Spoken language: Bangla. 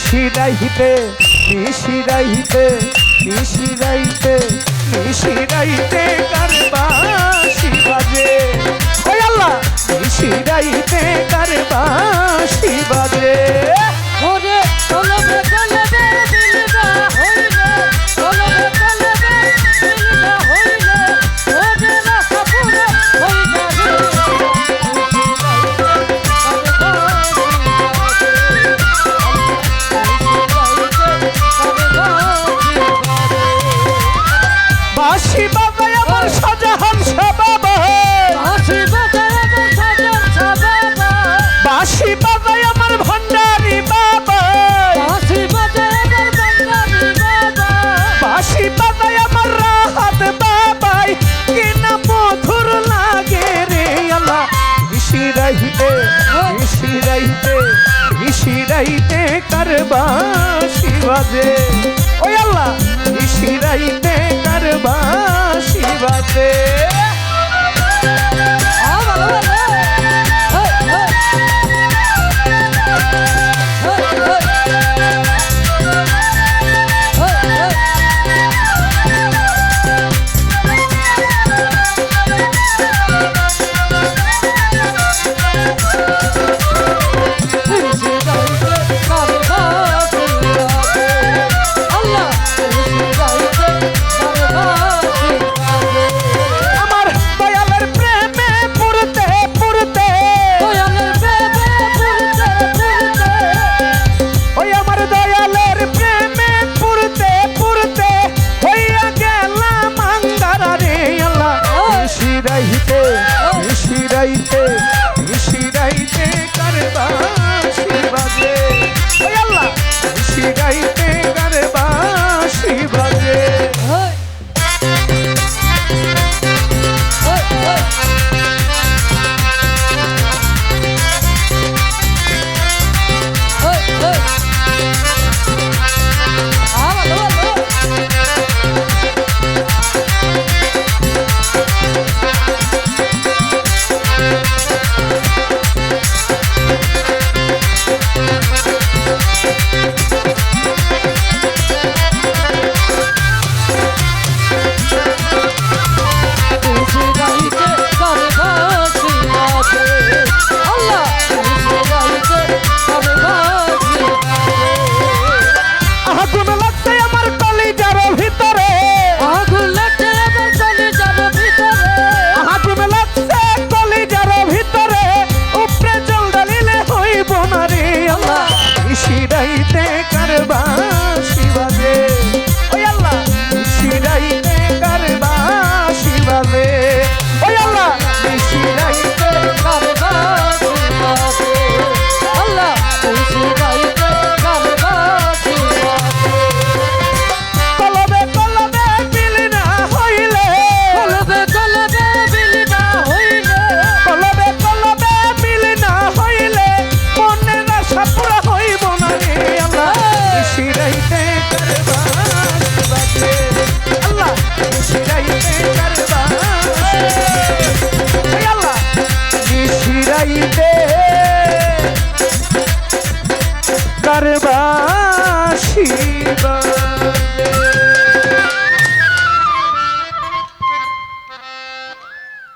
নিশিরাইতে নিশিরাইতে নিশিরাইতে নিশিরাইতে কার বাঁশি বাজে ওই আল্লাহ নিশিরাইতে কার বাঁশি বাজে ওরে কলবে কলবে দিলটা হইলে কলবে কলবে দিলটা হইলে ওরে না সাপুরে হই যাবে বাঁশি বাজায় আমার শাহজাহান বাবা বাঁশি বাজায় আমার শাহজাহান বাবা বাঁশি বাজায় আমার ভান্ডারি বাবা বাঁশি বাজায় আমার ভান্ডারি বাবা বাঁশি বাজায় আমার রাহাত বাবাই কি না মধুর লাগে রে আল্লাহ নিশিরাইতে নিশিরাইতে নিশিরাইতে কার বাঁশি বাজে ওই আল্লাহ নিশিরাইতে কার বাঁশি বাজে নিশিরাইতে নিশিরাইতে কার বাঁশি বাজে ওই আল্লাহ নিশিরাইতে কার বাঁশি বাজে নিশিরাইতে কার বাঁশি বাজে ওই আল্লাহ নিশিরাইতে কার বাঁশি বাজে ওই আল্লাহ নিশিরাইতে কার বাঁশি বাজে আল্লাহ নিশিরাইতে কার বাঁশি বাজে কলবে কলবে বিল না হইলে কলবে কলবে বিল না হইলে কলবে কলবে বিল না হইলে মনের আশা পুরা হইব না রে আল্লাহ নিশিরাইতে কার বাঁশি বাজে আল্লাহ নিশিরাইতে কার বাঁশি ওই আল্লাহ নিশিরাইতে কার বাঁশি বাজে